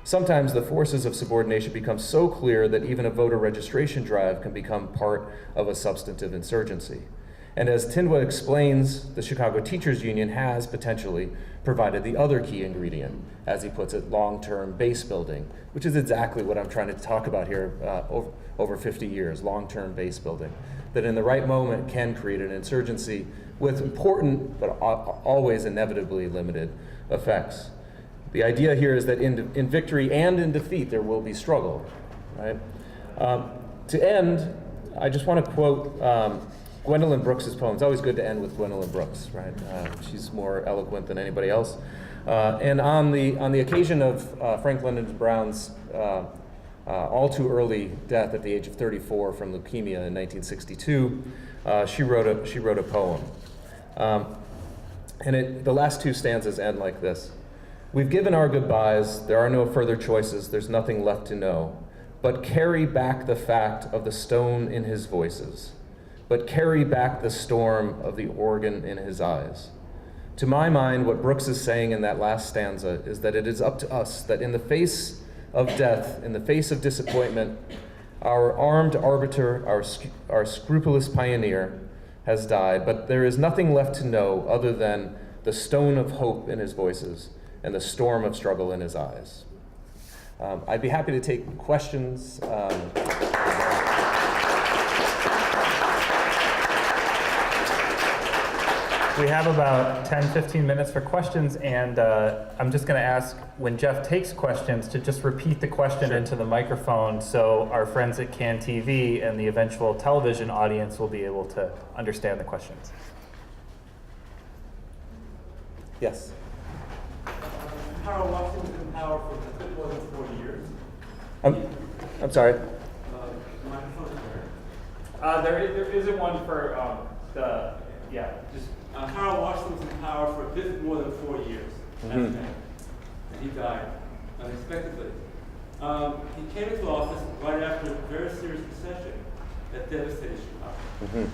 Sometimes the forces of subordination become so clear that even a voter registration drive can become part of a substantive insurgency. And as Tinwa explains, the Chicago Teachers Union has potentially provided the other key ingredient, as he puts it, long-term base building, which is exactly what I'm trying to talk about here over 50 years, long-term base building, that in the right moment can create an insurgency with important but always inevitably limited effects. The idea here is that in victory and in defeat, there will be struggle, right? To end, I just want to quote Gwendolyn Brooks's poem. It's always good to end with Gwendolyn Brooks, right? She's more eloquent than anybody else. And on the occasion of Frank Lyndon Brown's all too early death at the age of 34 from leukemia in 1962, she wrote a poem. And the last two stanzas end like this: "We've given our goodbyes, there are no further choices, there's nothing left to know, but carry back the fact of the stone in his voices, but carry back the storm of the organ in his eyes." To my mind, what Brooks is saying in that last stanza is that it is up to us, that in the face of death, in the face of disappointment, Our armed arbiter, our scrupulous pioneer, has died, but there is nothing left to know other than the stone of hope in his voices and the storm of struggle in his eyes. I'd be happy to take questions. We have about 10-15 minutes for questions, and I'm just going to ask, when Jeff takes questions, to just repeat the question into the microphone so our friends at CAN TV and the eventual television audience will be able to understand the questions. Yes? Harold Washington in power for a bit more than 4 years. I'm sorry. There isn't one for Harold Washington was in power for a bit more than 4 years. And he died unexpectedly. He came into office right after a very serious recession that devastated Chicago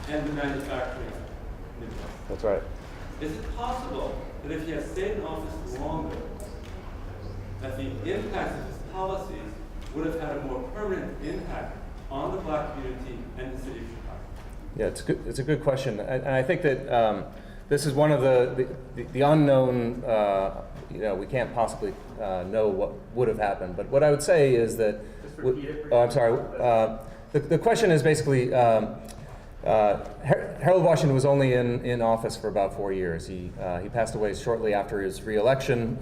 and the manufacturing Midwest. That's right. Is it possible that if he had stayed in office longer, that the impact of his policies would have had a more permanent impact on the black community and the city of Chicago? Yeah, it's a good question, and I think that this is one of the unknown. We can't possibly know what would have happened. But what I would say is that. Just repeat it. I'm sorry. The question is basically. Harold Washington was only in office for about 4 years. He passed away shortly after his re-election.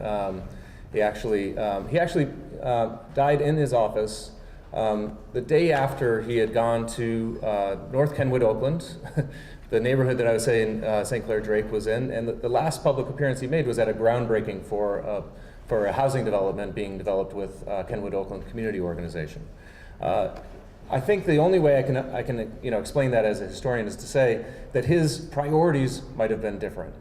He actually died in his office the day after he had gone to North Kenwood, Oakland, the neighborhood that I was saying Sinclair Drake was in, and the last public appearance he made was at a groundbreaking for a housing development being developed with Kenwood Oakland Community Organization. I think the only way I can explain that as a historian is to say that his priorities might have been different.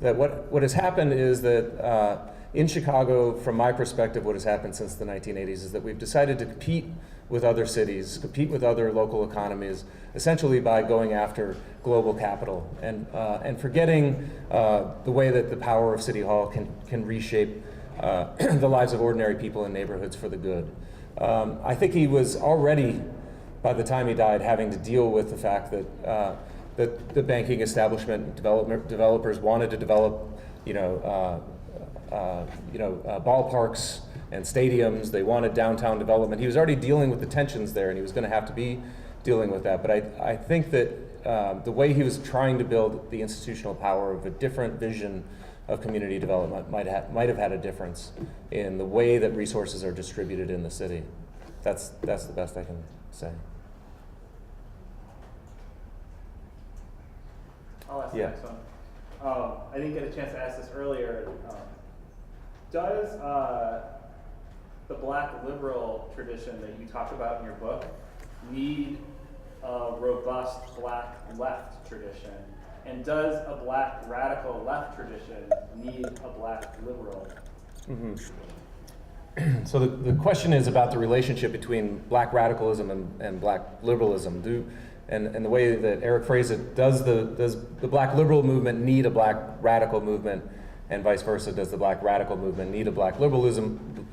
That what has happened is that in Chicago, from my perspective, what has happened since the 1980s is that we've decided to compete with other cities, compete with other local economies, essentially by going after global capital and forgetting the way that the power of City Hall can reshape the lives of ordinary people in neighborhoods for the good. I think he was already, by the time he died, having to deal with the fact that the banking establishment, developers wanted to develop, ballparks and stadiums. They wanted downtown development. He was already dealing with the tensions there, and he was going to have to be dealing with that. But I think that the way he was trying to build the institutional power of a different vision of community development might have had a difference in the way that resources are distributed in the city. That's the best I can say. I'll ask Yeah. the next one. I didn't get a chance to ask this earlier. Does the black liberal tradition that you talk about in your book need a robust black left tradition? And does a black radical left tradition need a black liberal? So the question is about the relationship between black radicalism and black liberalism. And the way that Eric phrased it, does the black liberal movement need a black radical movement, and vice versa? Does the black radical movement need a black liberalism?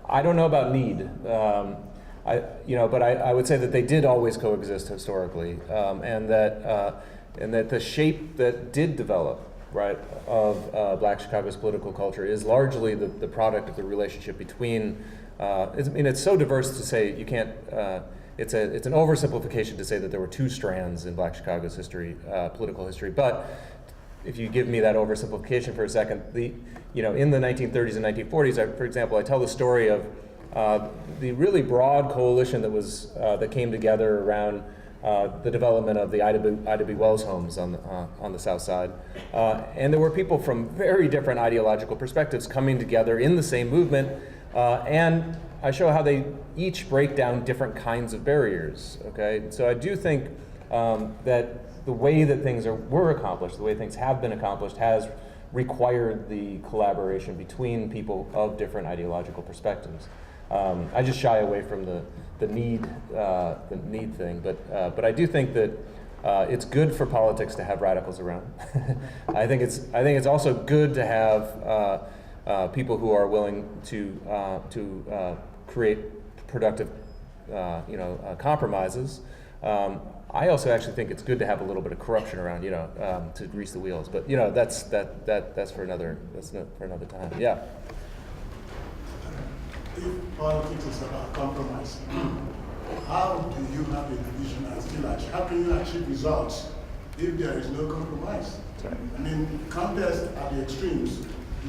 I don't know about need. But I would say that they did always coexist historically, and that the shape that did develop, right, of Black Chicago's political culture is largely the product of the relationship between. It's so diverse to say you can't. It's an oversimplification to say that there were two strands in Black Chicago's history, political history. But if you give me that oversimplification for a second, in the 1930s and 1940s, for example, I tell the story of the really broad coalition that came together around the development of the Ida B. Wells homes on the South Side, and there were people from very different ideological perspectives coming together in the same movement, and I show how they each break down different kinds of barriers. Okay, so I do think that the way that things were accomplished, the way things have been accomplished, has required the collaboration between people of different ideological perspectives. I just shy away from the need thing, but I do think that it's good for politics to have radicals around. I think it's also good to have people who are willing to create productive compromises. I also actually think it's good to have a little bit of corruption around, to grease the wheels. But that's for another time. Yeah. If politics is about compromise, how do you have a division and still achieve? How can you achieve results if there is no compromise? Sorry. I mean, contests at the extremes, do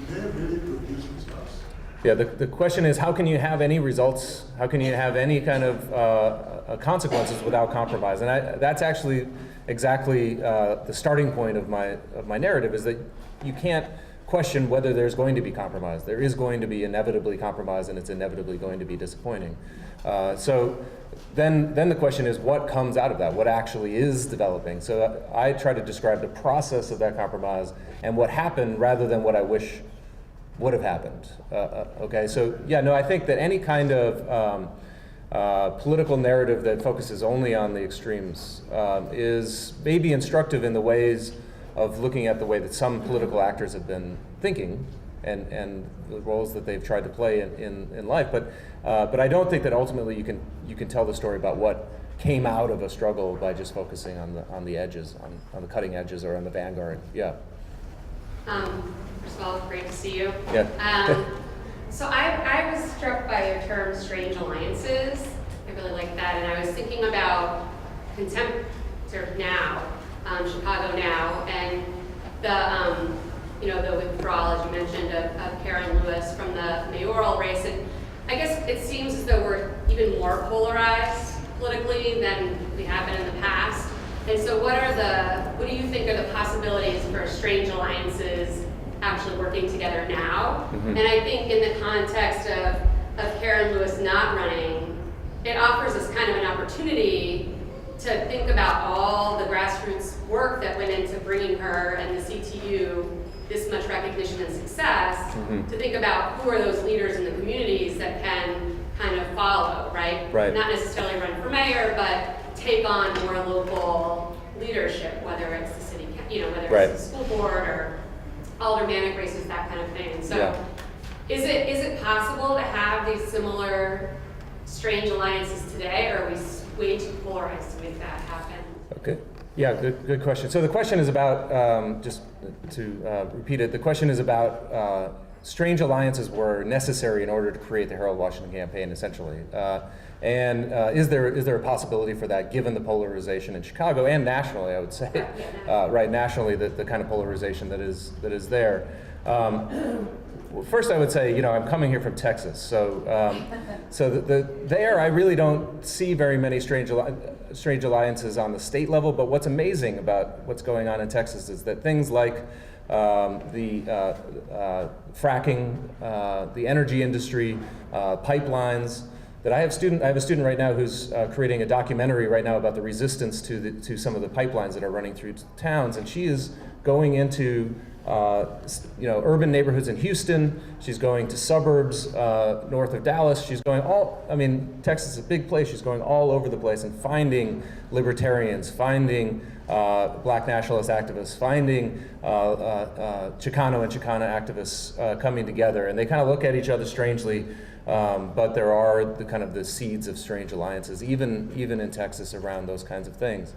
they really produce results? Yeah, the question is, how can you have any results? How can you have any kind of consequences without compromise? And that's actually exactly the starting point of my narrative, is that you can't question whether there's going to be compromise. There is going to be inevitably compromise, and it's inevitably going to be disappointing. So then the question is, what comes out of that? What actually is developing? So I try to describe the process of that compromise and what happened rather than what I wish would have happened. Okay, so I think that any kind of political narrative that focuses only on the extremes is maybe instructive in the ways of looking at the way that some political actors have been thinking and the roles that they've tried to play in life. But I don't think that ultimately you can tell the story about what came out of a struggle by just focusing on the edges, on the cutting edges or on the vanguard. Yeah. First of all, great to see you. Yeah. So I was struck by your term strange alliances. I really like that. And I was thinking about sort now, Chicago now, and the withdrawal, as you mentioned, of Karen Lewis from the mayoral race. And I guess it seems as though we're even more polarized politically than we have been in the past. And so what do you think are the possibilities for strange alliances actually working together now? Mm-hmm. And I think in the context of Karen Lewis not running, it offers us kind of an opportunity to think about all the grassroots work that went into bringing her and the CTU this much recognition and success, mm-hmm. to think about who are those leaders in the communities that can kind of follow, right? Right. Not necessarily run for mayor, but take on more local leadership, whether it's the city, whether Right. it's the school board or aldermanic races, that kind of thing. And so Yeah. is it possible to have these similar strange alliances today, or are we way too polarized to make that happen? Okay. Yeah, good question. So the question is about, just to repeat it, the question is about strange alliances were necessary in order to create the Harold Washington campaign, essentially. And is there a possibility for that, given the polarization in Chicago and nationally, I would say, right, nationally, the kind of polarization that is there. Well, first, I would say, I'm coming here from Texas, so there I really don't see very many strange alliances on the state level. But what's amazing about what's going on in Texas is that things like the fracking, the energy industry, pipelines. That I have a student right now who's creating a documentary right now about the resistance to some of the pipelines that are running through towns, and she is going into urban neighborhoods in Houston. She's going to suburbs north of Dallas. She's going Texas is a big place. She's going all over the place and finding libertarians, finding black nationalist activists, finding Chicano and Chicana activists coming together, and they kind of look at each other strangely. But there are the seeds of strange alliances, even in Texas, around those kinds of things.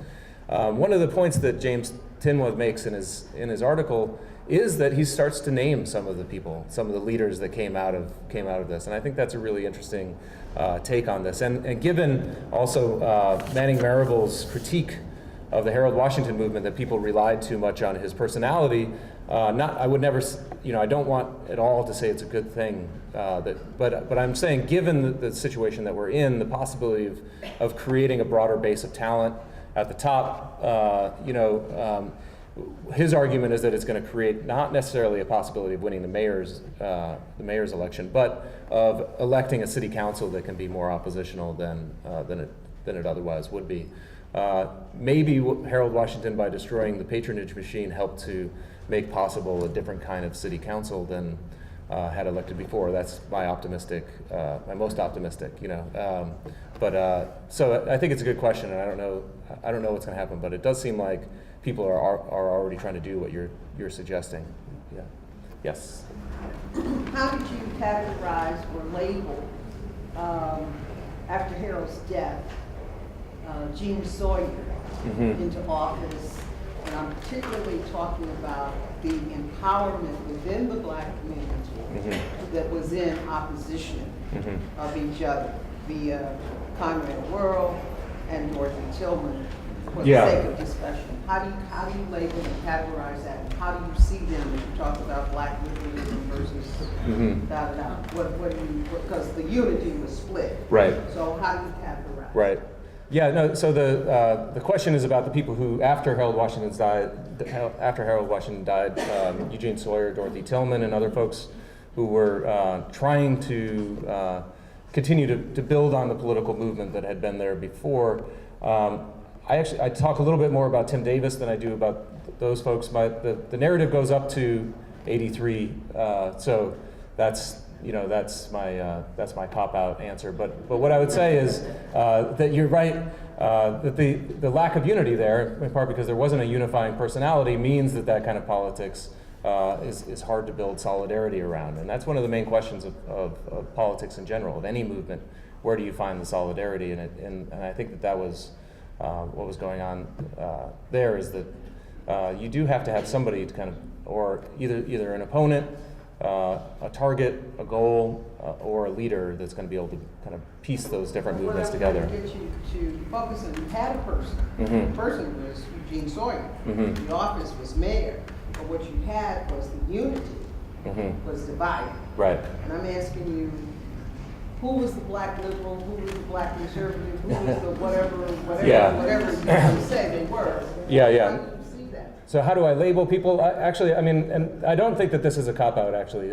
One of the points that James Tinworth makes in his article is that he starts to name some of the people, some of the leaders that came out of this, and I think that's a really interesting take on this. And given also Manning Marable's critique of the Harold Washington movement, that people relied too much on his personality. I would never, I don't want at all to say it's a good thing. But I'm saying, given the situation that we're in, the possibility of creating a broader base of talent at the top, his argument is that it's going to create not necessarily a possibility of winning the mayor's election, but of electing a city council that can be more oppositional than it otherwise would be. Maybe Harold Washington, by destroying the patronage machine, helped to make possible a different kind of city council than had elected before. That's my most optimistic, So I think it's a good question, and I don't know what's going to happen, but it does seem like people are already trying to do what you're suggesting. Yeah. Yes. How did you categorize or label after Harold's death, Gene Sawyer into office, and I'm particularly talking about the empowerment within the black community that was in opposition of each other via Conrad Worrell and Dorothy Tillman for the sake of discussion. How do you label and categorize that? And how do you see them when you talk about black liberalism versus da-da-da? What do you, because the unity was split. Right. So how do you categorize? Right. Yeah, no, so the question is about the people who, after Harold Washington died, Eugene Sawyer, Dorothy Tillman, and other folks who were trying to continue to build on the political movement that had been there before. I talk a little bit more about Tim Davis than I do about those folks. The narrative goes up to 83, so that's my cop-out answer. But what I would say is that you're right, that the lack of unity there, in part because there wasn't a unifying personality, means that kind of politics is hard to build solidarity around. And that's one of the main questions of politics in general, of any movement. Where do you find the solidarity in it? And I think that was what was going on there, is that you do have to have somebody to kind of, or either an opponent, a target, a goal, or a leader that's going to be able to kind of piece those different movements together. What I get you to focus on, you had a person. The person was Eugene Sawyer. The office was mayor. But what you had was the unity was divided. Right. And I'm asking you, who was the black liberal, who was the black conservative, who was the whatever you say they were? Yeah. How do you see that? So how do I label people? And I don't think that this is a cop-out, actually.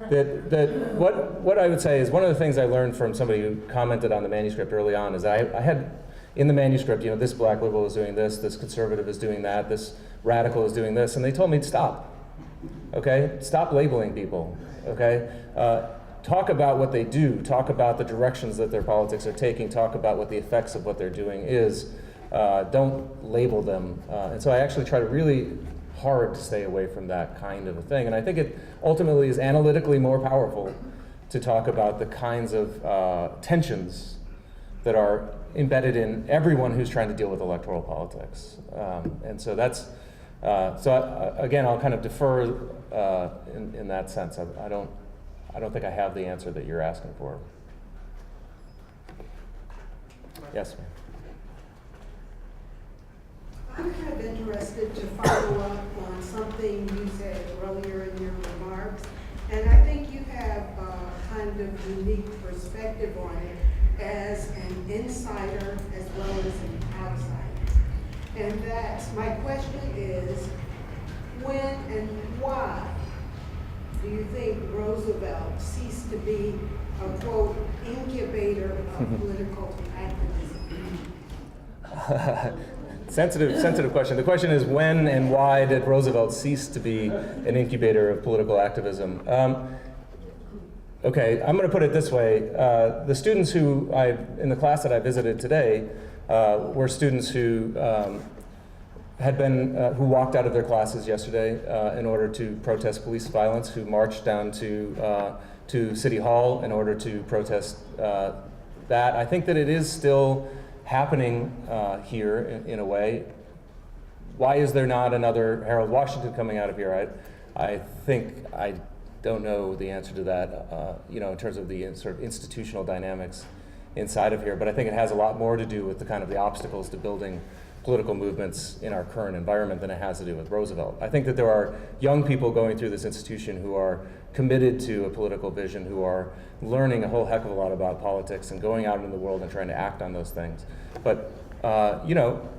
What I would say is, one of the things I learned from somebody who commented on the manuscript early on is that I had in the manuscript, this black liberal is doing this conservative is doing that, this radical is doing this, and they told me to stop. Okay? Stop labeling people. Okay? Talk about what they do. Talk about the directions that their politics are taking. Talk about what the effects of what they're doing is. Don't label them. And so I actually try to really hard to stay away from that kind of a thing. And I think it ultimately is analytically more powerful to talk about the kinds of tensions that are embedded in everyone who's trying to deal with electoral politics. And so that's, again, I'll kind of defer in that sense. I don't think I have the answer that you're asking for. Yes, ma'am. I'm kind of interested to follow up on something you said earlier in your remarks, and I think you have a kind of unique perspective on it as an insider as well as an outsider. And that's, my question is, when and why do you think Roosevelt ceased to be a, quote, incubator of political activism? Sensitive question. The question is, when and why did Roosevelt cease to be an incubator of political activism? Okay, I'm going to put it this way. The students who in the class that I visited today were students who who walked out of their classes yesterday in order to protest police violence, who marched down to City Hall in order to protest that. I think that it is still happening here in a way. Why is there not another Harold Washington coming out of here? I think I don't know the answer to that, in terms of the sort of institutional dynamics inside of here. But I think it has a lot more to do with the obstacles to building political movements in our current environment than it has to do with Roosevelt. I think that there are young people going through this institution who are committed to a political vision, who are learning a whole heck of a lot about politics and going out into the world and trying to act on those things. But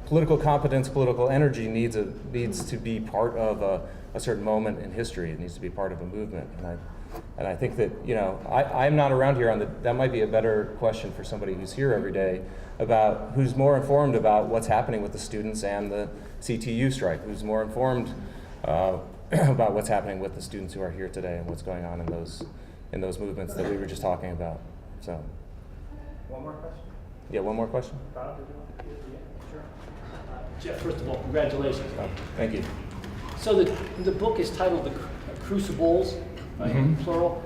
political competence, political energy needs to be part of a certain moment in history. It needs to be part of a movement. And I think that, I'm not around here that might be a better question for somebody who's here every day, about who's more informed about what's happening with the students and the CTU strike, who's more informed about what's happening with the students who are here today and what's going on in those movements that we were just talking about. So, One more question? Yeah, one more question? Sure. Jeff, first of all, congratulations. Thank you. So the book is titled The Crucibles, right, plural,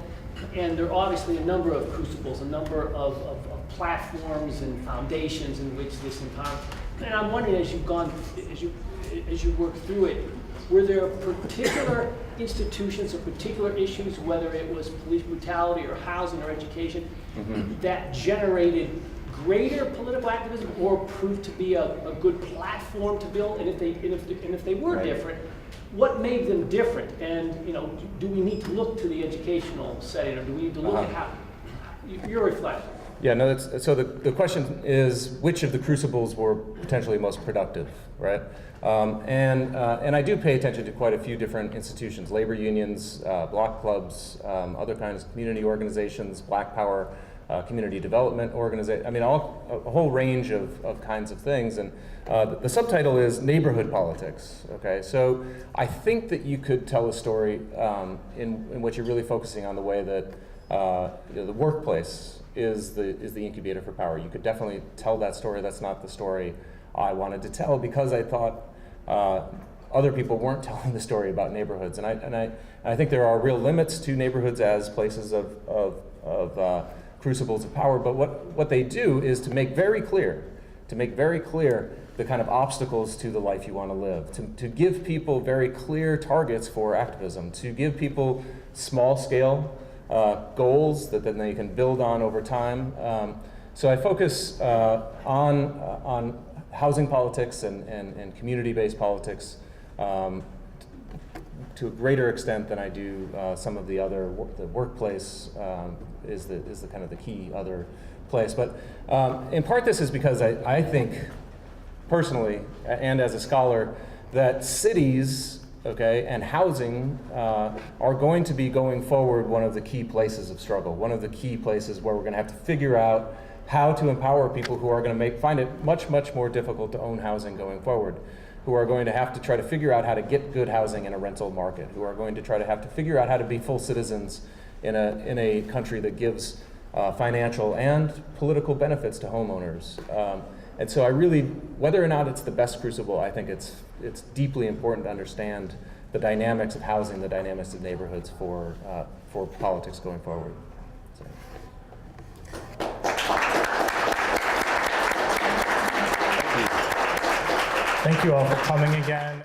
and there are obviously a number of crucibles, a number of platforms and foundations in which this empowerment. And I'm wondering, as you work through it, were there particular institutions or particular issues, whether it was police brutality or housing or education, that generated greater political activism or proved to be a good platform to build? And if they were different, what made them different? And do we need to look to the educational setting, or do we need to look at how your reflection? Yeah, no, so the question is, which of the crucibles were potentially most productive, right? And I do pay attention to quite a few different institutions, labor unions, block clubs, other kinds of community organizations, Black Power, community development organization, I mean, a whole range of kinds of things. And the subtitle is Neighborhood Politics, okay? So I think that you could tell a story in which you're really focusing on the way that the workplace is the incubator for power. You could definitely tell that story. That's not the story I wanted to tell, because I thought other people weren't telling the story about neighborhoods. And I think there are real limits to neighborhoods as places of crucibles of power. But what they do is to make very clear the kind of obstacles to the life you want to live, to give people very clear targets for activism, to give people small scale goals that then they can build on over time. So I focus on housing politics and community-based politics to a greater extent than I do some of the other. The workplace is the kind of the key other place. But in part this is because I think personally, and as a scholar, that cities, okay, and housing are going to be going forward one of the key places of struggle, one of the key places where we're going to have to figure out how to empower people who are going to find it much, much more difficult to own housing going forward, who are going to have to try to figure out how to get good housing in a rental market, who are going to try to have to figure out how to be full citizens in a country that gives financial and political benefits to homeowners. And so I really, whether or not it's the best crucible, I think it's deeply important to understand the dynamics of housing, the dynamics of neighborhoods for politics going forward. So. Thank you all for coming again.